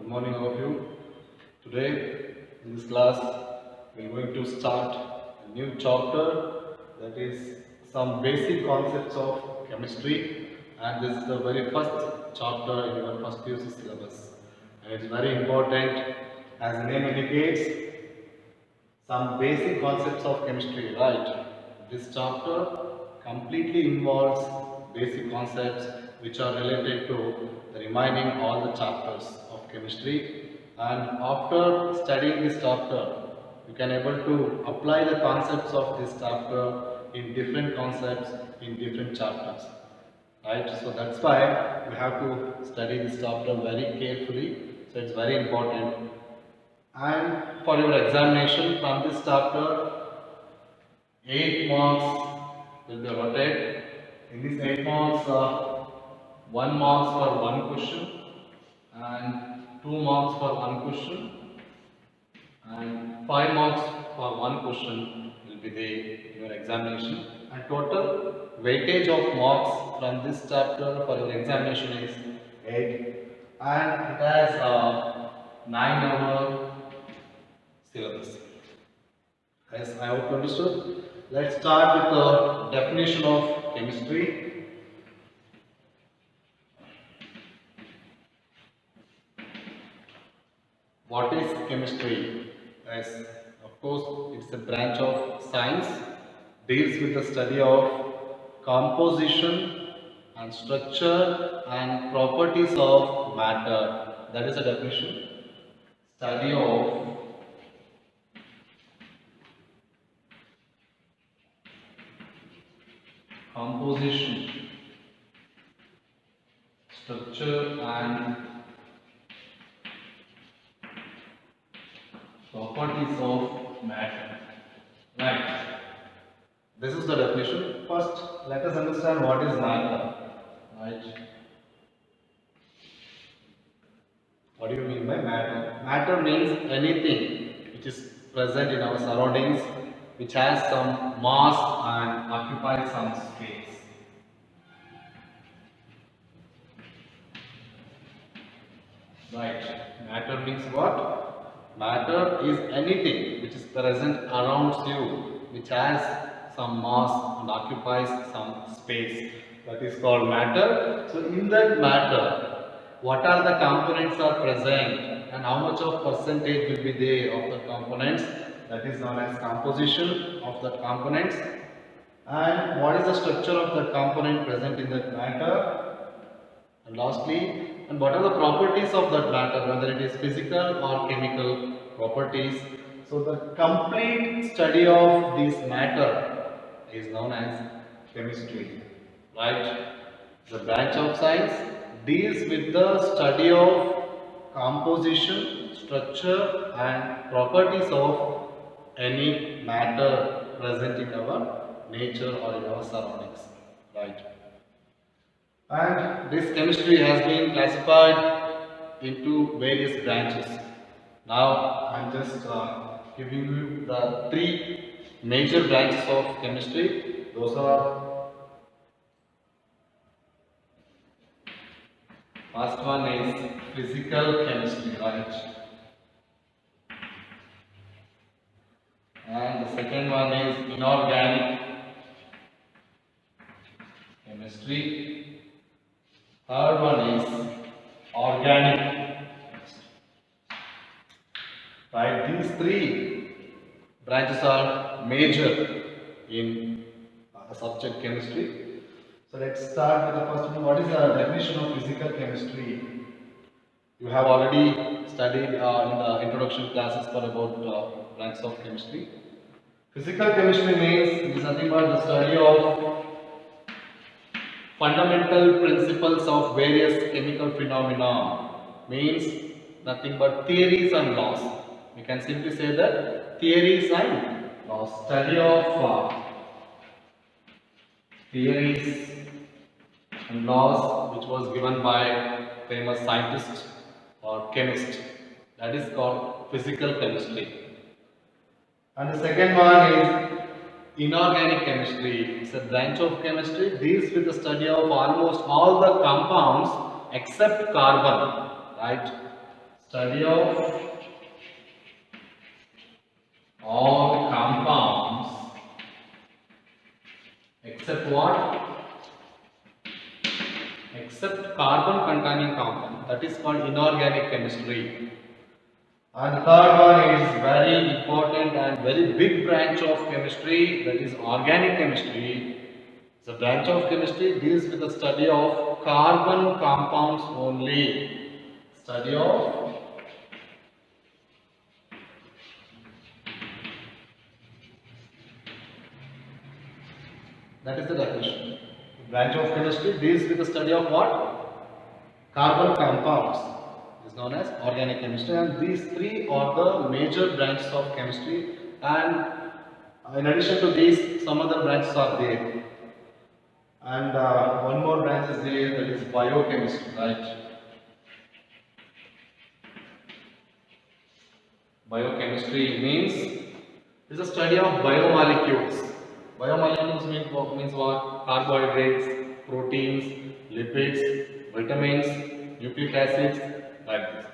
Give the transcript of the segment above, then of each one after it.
Good morning, all of you. Today, in this class, we are going to start a new chapter, that is some basic concepts of chemistry, and this is the very first chapter in your first UC syllabus. And it's very important, as the name indicates, some basic concepts of chemistry, right? This chapter completely involves basic concepts which are related to the remaining all the chapters of chemistry, and after studying this chapter you can able to apply the concepts of this chapter in different concepts in different chapters, right? So that's why we have to study this chapter very carefully, so it's very important. And for your examination from this chapter, 8 marks will be allotted. In these 8 marks, 1 marks for one question and 2 marks for one question and 5 marks for one question will be there in your examination. And total weightage of marks from this chapter for your examination is 8, and it has a 9-hour syllabus. As I hope you understood. Let's start with the definition of chemistry. What is chemistry? As of course, it's a branch of science, deals with the study of composition and structure and properties of matter. That is the definition. Study of composition, structure and properties of matter. Right. This is the definition. First, let us understand what is matter. Right. What do you mean by matter? Matter means anything which is present in our surroundings, which has some mass and occupies some space. Right. Matter means what? Matter is anything which is present around you, which has some mass and occupies some space. That is called matter. So in that matter, what are the components are present and how much of percentage will be there of the components, that is known as composition of the components, and what is the structure of the component present in that matter, and lastly, and what are the properties of that matter, whether it is physical or chemical properties. So the complete study of this matter is known as chemistry, right? The branch of science deals with the study of composition, structure and properties of any matter present in our nature or in our surroundings, right? And this chemistry has been classified into various branches. Now I am just giving you the 3 major branches of chemistry. Those are, first one is physical chemistry, right? And the second one is inorganic chemistry. Third one is organic chemistry. Right? These 3 branches are major in the subject chemistry. So let's start with the first one. What is the definition of physical chemistry? You have already studied in the introduction classes for about branches of chemistry. Physical chemistry means it is nothing but the study of fundamental principles of various chemical phenomena, means nothing but theories and laws. We can simply say that theories and laws. Study of theories and laws which was given by famous scientist or chemist. That is called physical chemistry. And the second one is inorganic chemistry. It's a branch of chemistry, deals with the study of almost all the compounds except carbon, right? Study of all compounds except what? Except carbon containing compound. That is called inorganic chemistry. And third one is very important and very big branch of chemistry, that is organic chemistry. The branch of chemistry deals with the study of carbon compounds only. Study of that is the definition. Branch of chemistry deals with the study of what? Carbon compounds. Is known as organic chemistry, and these three are the major branches of chemistry, and in addition to these some other branches are there, and one more branch is there, that is biochemistry, right? Biochemistry is the study of biomolecules. Biomolecules means what? Carbohydrates, proteins, lipids, vitamins, nucleic acids, like this.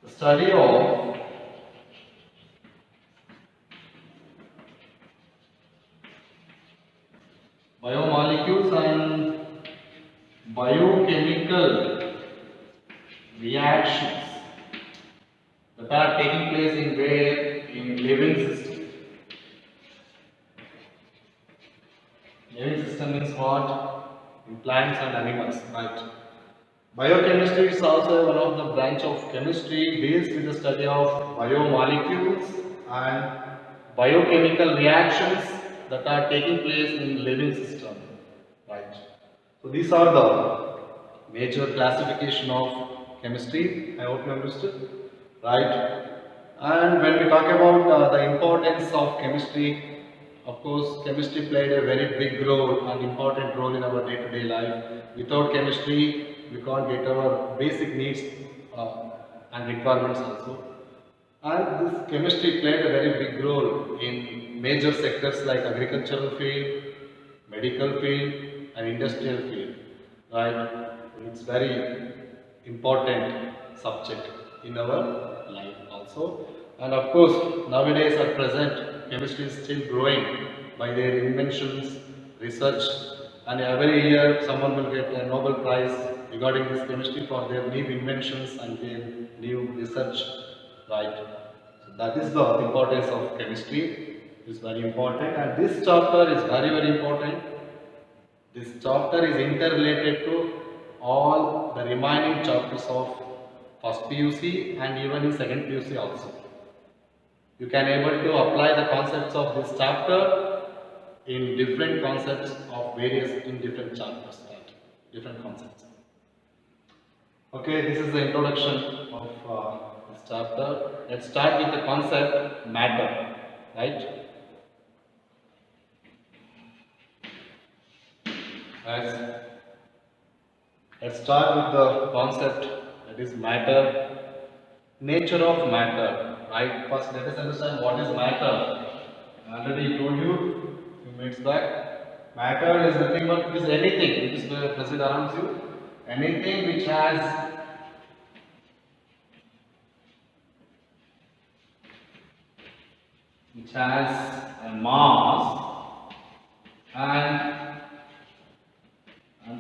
The study of biomolecules and biochemical reactions that are taking place in where? In living system. Living system means what? In plants and animals, right? Biochemistry is also one of the branch of chemistry, deals with the study of biomolecules and biochemical reactions that are taking place in living system, right? So these are the major classification of chemistry. I hope you understood, right? And when we talk about the importance of chemistry, of course, chemistry played a very big role and important role in our day-to-day life. Without chemistry, we can't get our basic needs and requirements also. And this chemistry played a very big role in major sectors like agricultural field, medical field, and industrial field. Right? It's very important subject in our life also. And of course, nowadays at present, chemistry is still growing by their inventions, research, and every year someone will get a Nobel Prize regarding this chemistry for their new inventions and their new research, right? So that is the importance of chemistry. It is very important, and this chapter is very important. This chapter is interrelated to all the remaining chapters of first PUC and even in second PUC also. You can able to apply the concepts of this chapter in different concepts of various in different chapters, right? Different concepts. Okay, this is the introduction of this chapter. Let's start with the concept matter, right? Let's start with the concept, that is matter. Nature of matter, right? First, let us understand what is matter. I already told you a few minutes back. Matter is nothing but it is anything which is present around you, anything which has a mass and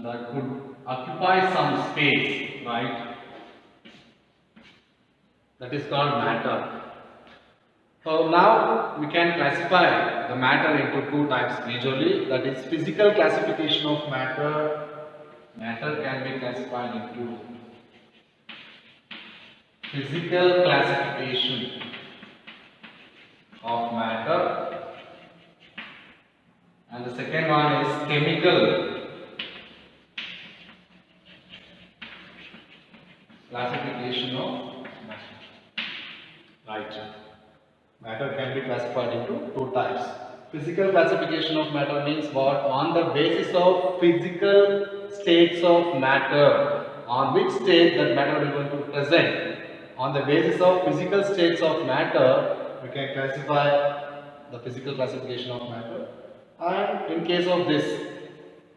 that could occupy some space, right? That is called matter. So now we can classify the matter into two types majorly, that is physical classification of matter. Matter can be classified into physical classification of matter, and the second one is chemical classification of matter. Right. Matter can be classified into two types. Physical classification of matter means what? On the basis of physical states of matter, on which state that matter is going to present. On the basis of physical states of matter, we can classify the physical classification of matter. And in case of this,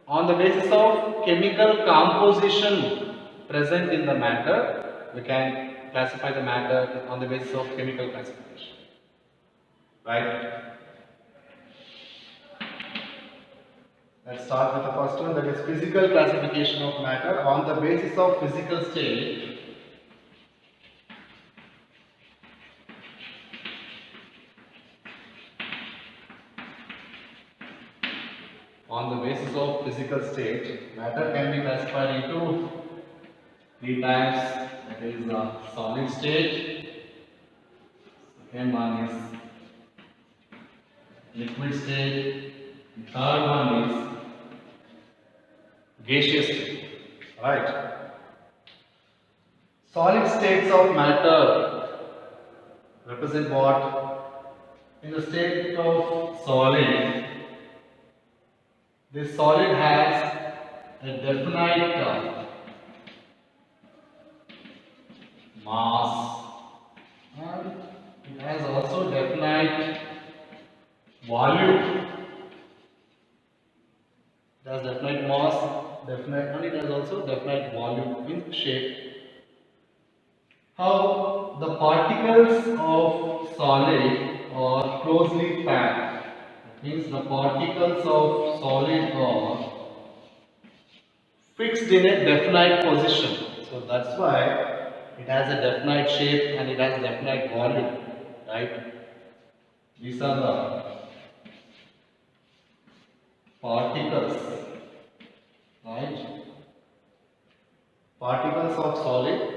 on the basis of chemical composition present in the matter, we can classify the matter on the basis of chemical classification. Right? Let's start with the first one, that is physical classification of matter on the basis of physical state. On the basis of physical state, matter can be classified into three types. That is solid state. Second one is liquid state. The third one is gaseous state. Right. Solid states of matter represent what? In the state of solid, this solid has a definite mass and it has also definite volume. It has definite mass, and it has also definite volume in shape. How the particles of solid are closely packed. That means the particles of solid are fixed in a definite position. So that's why it has a definite shape and it has definite volume. Right? These are the particles. Right? Particles of solid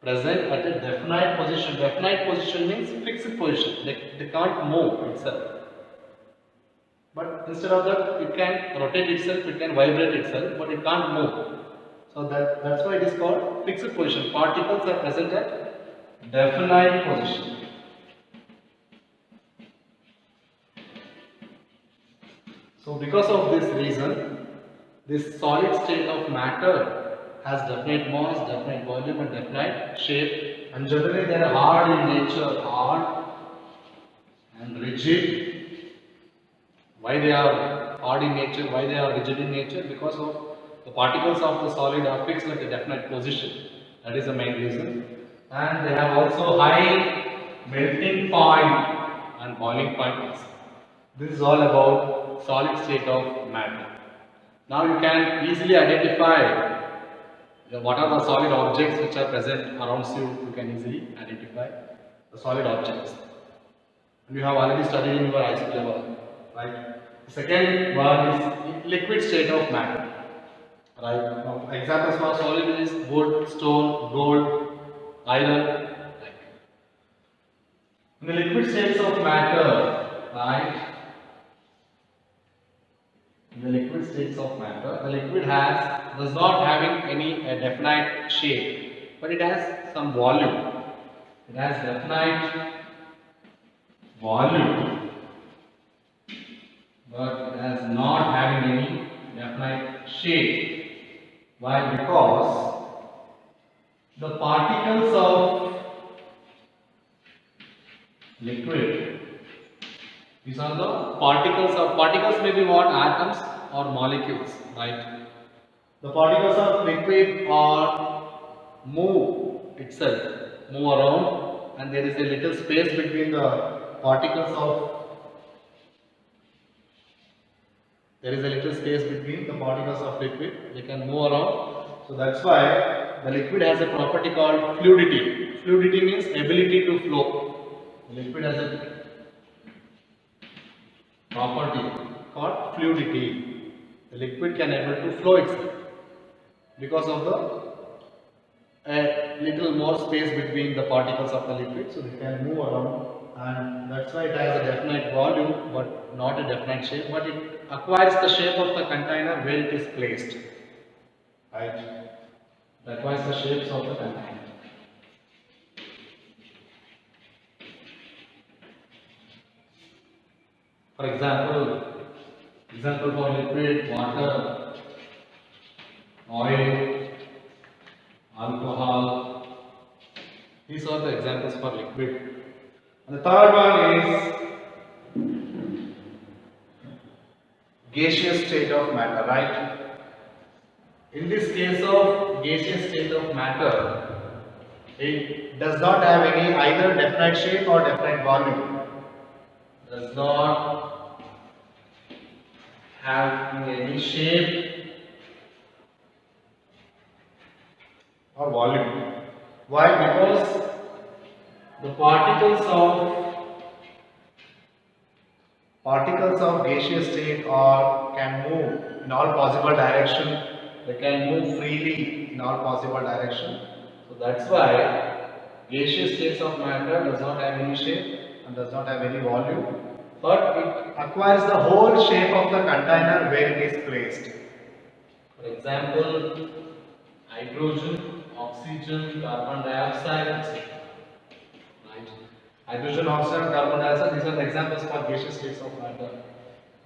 present at a definite position. Definite position means fixed position. They can't move itself. But instead of that, it can rotate itself, it can vibrate itself, but it can't move. So that's why it is called fixed position. Particles are present at definite position. So because of this reason, this solid state of matter has definite mass, definite volume and definite shape, and generally they are hard in nature, hard and rigid. Why they are hard in nature, why they are rigid in nature? Because of the particles of the solid are fixed at a definite position. That is the main reason. And they have also high melting point and boiling point. This is all about solid state of matter. Now you can easily identify what are the solid objects which are present around you. You can easily identify the solid objects. And you have already studied in your high school level, right? The second one is liquid state of matter, right? Now, examples for solid is wood, stone, gold, iron. In the liquid states of matter, right? In the liquid states of matter, the liquid does not having any definite shape, but it has some volume. It has definite volume, but it has not having any definite shape. Why? Because the particles of liquid, these are the particles may be what? Atoms or molecules, right? The particles of liquid are move around, and there is a little space between the particles of liquid. They can move around. So that's why the liquid has a property called fluidity. Fluidity means ability to flow. The liquid has a property called fluidity. The liquid can able to flow itself because of a little more space between the particles of the liquid, so they can move around, and that's why it has a definite volume but not a definite shape, but it acquires the shape of the container where it is placed, right? It acquires the shapes of the container. For example for liquid, water, oil, alcohol. These are the examples for liquid. And the third one is gaseous state of matter, right? In this case of gaseous state of matter, It does not have any either definite shape or definite volume. Does not have any shape or volume. Why? Because the particles of gaseous state can move in all possible direction. They can move freely in all possible direction. So that's why gaseous states of matter does not have any shape and does not have any volume, but it acquires the whole shape of the container where it is placed. For example, hydrogen, oxygen, carbon dioxide, etc. Right? Hydrogen, oxygen, carbon dioxide, these are the examples for gaseous states of matter.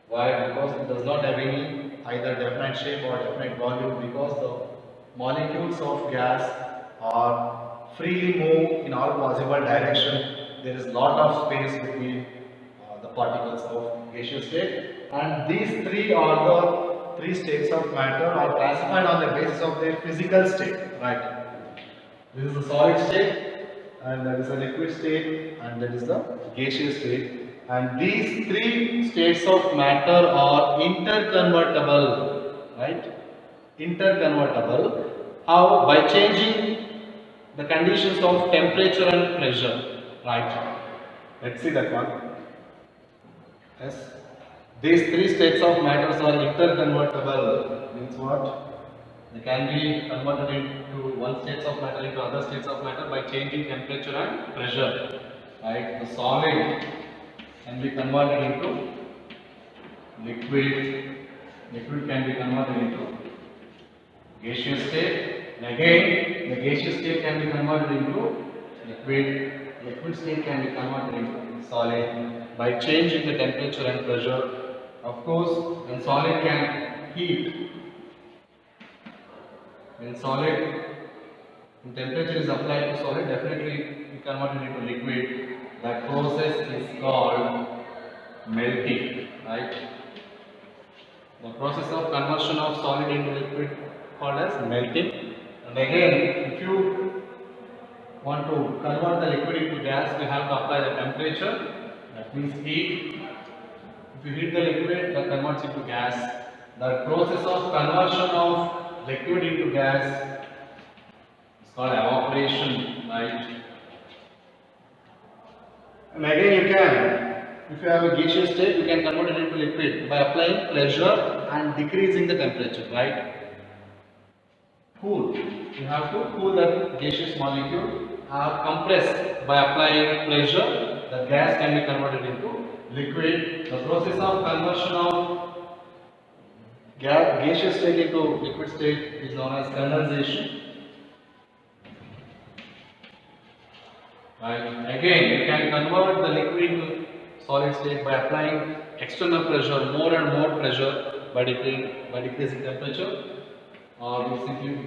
Why? Because it does not have any either definite shape or definite volume, because the molecules of gas are freely move in all possible direction. There is lot of space between the particles of gaseous state, and these three are the three states of matter are classified on the basis of their physical state. Right? This is the solid state, and that is the liquid state, and that is the gaseous state. And these three states of matter are interconvertible, right? Interconvertible. How? By changing the conditions of temperature and pressure, right? Let's see that one. Yes. These three states of matters are interconvertible. Means what? They can be converted into one states of matter into other states of matter by changing temperature and pressure, right? The solid can be converted into liquid. Liquid can be converted into gaseous state. And again, the gaseous state can be converted into liquid. Liquid state can be converted into solid by changing the temperature and pressure. Of course, when solid can heat, when temperature is applied to solid, definitely we convert it into liquid. That process is called melting, right? The process of conversion of solid into liquid called as melting. And again, if you want to convert the liquid into gas, you have to apply the temperature. That means heat. If you heat the liquid, that converts into gas. The process of conversion of liquid into gas is called evaporation, right? And again, you can, if you have a gaseous state, you can convert it into liquid by applying pressure and decreasing the temperature, right? Cool. You have to cool that gaseous molecule. Compress by applying pressure. The gas can be converted into liquid. The process of conversion of gaseous state into liquid state is known as condensation. Right. Again, you can convert the liquid into solid state by applying external pressure, more and more pressure by decreasing temperature, or we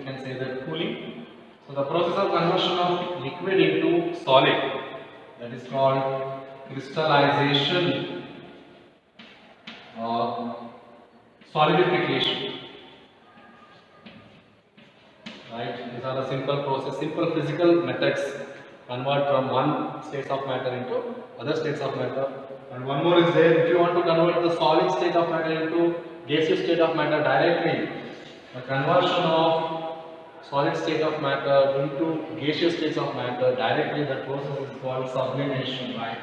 can say that cooling. So the process of conversion of liquid into solid, that is called crystallization or solidification. Right? These are the simple process, simple physical methods convert from one state of matter into other states of matter. And one more is there, if you want to convert the solid state of matter into gaseous state of matter directly, the conversion of solid state of matter into gaseous states of matter directly, the process is called sublimation, right?